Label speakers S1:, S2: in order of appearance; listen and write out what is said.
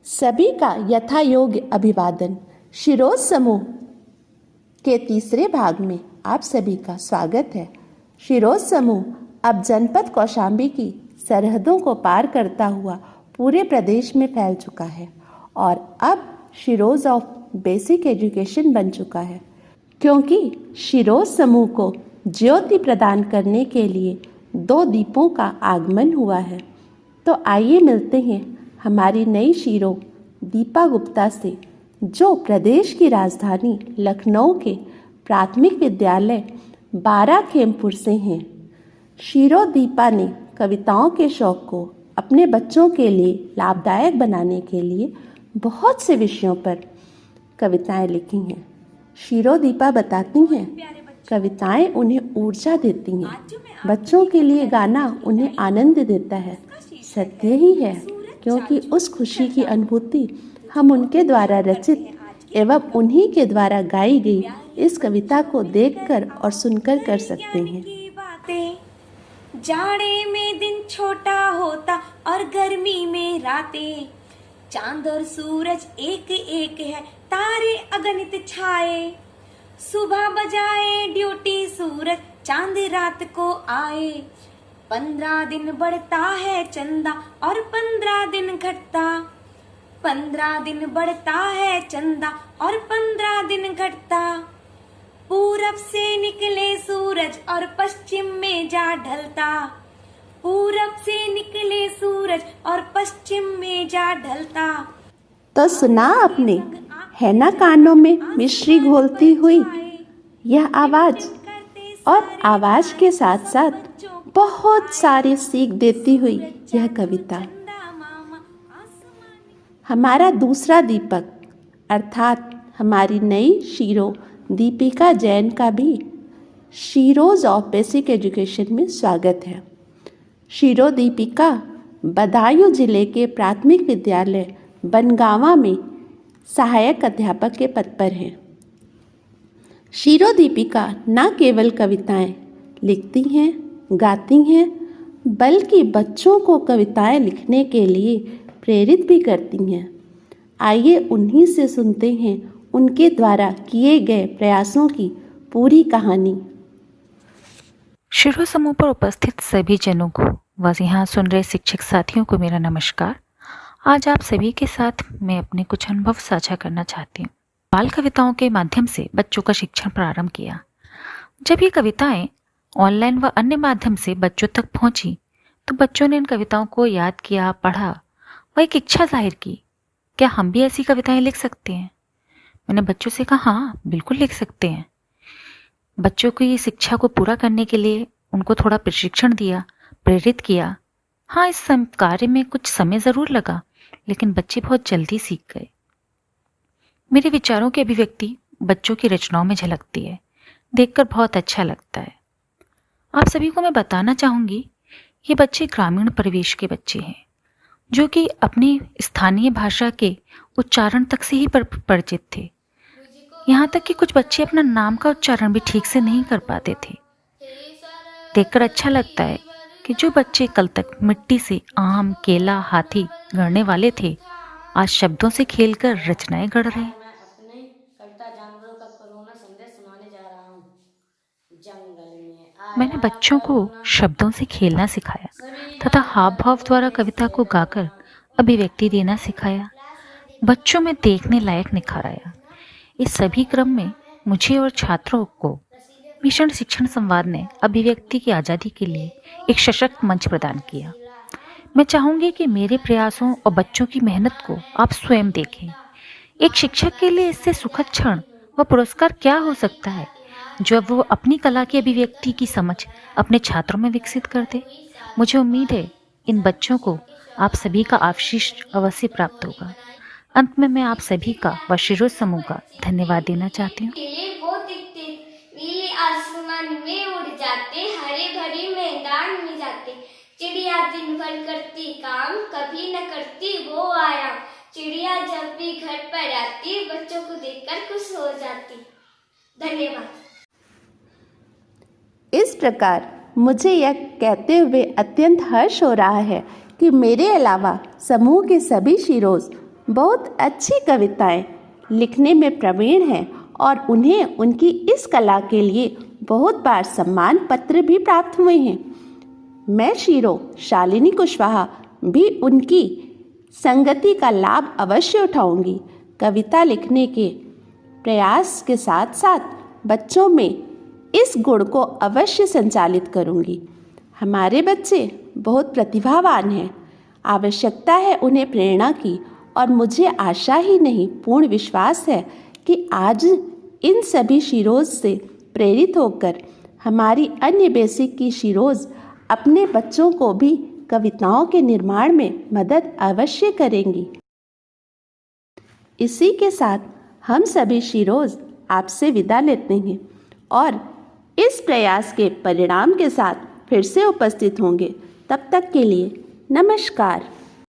S1: सभी का यथा योग्य अभिवादन। शिरोज समूह के तीसरे भाग में आप सभी का स्वागत है। शिरोज समूह अब जनपद कौशाम्बी की सरहदों को पार करता हुआ पूरे प्रदेश में फैल चुका है और अब शिरोज ऑफ बेसिक एजुकेशन बन चुका है, क्योंकि शिरोज समूह को ज्योति प्रदान करने के लिए 2 दीपों का आगमन हुआ है। तो आइए मिलते हैं हमारी नई शीरो दीपा गुप्ता से, जो प्रदेश की राजधानी लखनऊ के प्राथमिक विद्यालय बाराखेमपुर से हैं। शीरो दीपा ने कविताओं के शौक को अपने बच्चों के लिए लाभदायक बनाने के लिए बहुत से विषयों पर कविताएं लिखी हैं। शीरो दीपा बताती हैं, कविताएं उन्हें ऊर्जा देती हैं। बच्चों के लिए गाना उन्हें आनंद देता है। सत्य ही है, क्योंकि उस खुशी की अनुभूति हम उनके द्वारा रचित एवं उन्हीं के द्वारा गाई गई इस कविता को देखकर और सुनकर कर सकते हैं।
S2: जाड़े में दिन छोटा होता और गर्मी में रातें, चांद और सूरज एक एक है, तारे अगणित छाए। सुबह बजाए ड्यूटी सूरज, चांद रात को आए। 15 दिन बढ़ता है चंदा और 15 दिन घटता। 15 दिन बढ़ता है चंदा और 15 दिन घटता। पूरब से निकले सूरज और पश्चिम में जा ढलता। पूरब से निकले सूरज और पश्चिम में जा ढलता।
S1: तो सुना आपने, है ना कानों में मिश्री घोलती हुई यह आवाज, और आवाज के साथ साथ बहुत सारी सीख देती हुई यह कविता। हमारा दूसरा दीपक अर्थात हमारी नई शीरो दीपिका जैन का भी शीरोज ऑफ बेसिक एजुकेशन में स्वागत है। शीरो दीपिका बदायूं जिले के प्राथमिक विद्यालय बनगांवा में सहायक अध्यापक के पद पर हैं। शीरो दीपिका न केवल कविताएं लिखती हैं, गाती हैं, बल्कि बच्चों को कविताएं लिखने के लिए प्रेरित भी करती हैं। आइए उन्हीं से सुनते हैं उनके द्वारा किए गए प्रयासों की पूरी कहानी।
S3: शिरो समूह पर उपस्थित सभी जनों को व यहाँ सुन रहे शिक्षक साथियों को मेरा नमस्कार। आज आप सभी के साथ मैं अपने कुछ अनुभव साझा करना चाहती हूँ। बाल कविताओं के माध्यम से बच्चों का शिक्षण प्रारंभ किया। जब ये कविताएं ऑनलाइन व अन्य माध्यम से बच्चों तक पहुंची तो बच्चों ने इन कविताओं को याद किया, पढ़ा व एक इच्छा जाहिर की, क्या हम भी ऐसी कविताएं लिख सकते हैं। मैंने बच्चों से कहा, हाँ बिल्कुल लिख सकते हैं। बच्चों की शिक्षा को पूरा करने के लिए उनको थोड़ा प्रशिक्षण दिया, प्रेरित किया। हाँ, इस कार्य में कुछ समय ज़रूर लगा, लेकिन बच्चे बहुत जल्दी सीख गए। मेरे विचारों की अभिव्यक्ति बच्चों की रचनाओं में झलकती है, देखकर बहुत अच्छा लगता है। आप सभी को मैं बताना चाहूँगी, ये बच्चे ग्रामीण परिवेश के बच्चे हैं, जो कि अपनी स्थानीय भाषा के उच्चारण तक से ही परिचित थे। यहाँ तक कि कुछ बच्चे अपना नाम का उच्चारण भी ठीक से नहीं कर पाते थे। देखकर अच्छा लगता है कि जो बच्चे कल तक मिट्टी से आम, केला, हाथी गढ़ने वाले थे, आज शब्दों से खेलकर रचनाएं गढ़ रहे हैं।
S4: मैं अपने कविता जानवरों का कोरोना संदेश सुनाने जा रहा हूँ। जंगल में
S3: मैंने बच्चों को शब्दों से खेलना सिखाया तथा हाव भाव द्वारा कविता को गाकर अभिव्यक्ति देना सिखाया। बच्चों में देखने लायक निखार आया। इस सभी क्रम में मुझे और छात्रों को मिशन शिक्षण संवाद ने अभिव्यक्ति की आज़ादी के लिए एक सशक्त मंच प्रदान किया। मैं चाहूँगी कि मेरे प्रयासों और बच्चों की मेहनत को आप स्वयं देखें। एक शिक्षक के लिए इससे सुखद क्षण व पुरस्कार क्या हो सकता है, जब वो अपनी कला की अभिव्यक्ति की समझ अपने छात्रों में विकसित कर दे। मुझे उम्मीद है इन बच्चों को आप सभी का आशीष अवश्य प्राप्त होगा। अंत में मैं आप सभी का व शिरो समूह का धन्यवाद देना चाहती हूँ।
S5: नीले आसमान में उड़ जाते, हरे भरे मैदान में जाते। चिड़िया दिन भर करती काम, कभी न करती वो आराम। चिड़िया जब भी घर पर आती, बच्चों को देखकर खुश हो जाती। धन्यवाद।
S1: इस प्रकार मुझे यह कहते हुए अत्यंत हर्ष हो रहा है कि मेरे अलावा समूह के सभी शिरोज बहुत अच्छी कविताएं लिखने में प्रवीण हैं और उन्हें उनकी इस कला के लिए बहुत बार सम्मान पत्र भी प्राप्त हुए हैं। मैं शिरो शालिनी कुशवाहा भी उनकी संगति का लाभ अवश्य उठाऊंगी। कविता लिखने के प्रयास के साथ साथ बच्चों में इस गुण को अवश्य संचालित करूंगी। हमारे बच्चे बहुत प्रतिभावान हैं। आवश्यकता है उन्हें प्रेरणा की और मुझे आशा ही नहीं पूर्ण विश्वास है कि आज इन सभी शिरोज से प्रेरित होकर हमारी अन्य बेसिक की शिरोज अपने बच्चों को भी कविताओं के निर्माण में मदद अवश्य करेंगी। इसी के साथ हम सभी शिरोज आपसे विदा लेते हैं और इस प्रयास के परिणाम के साथ फिर से उपस्थित होंगे। तब तक के लिए नमस्कार।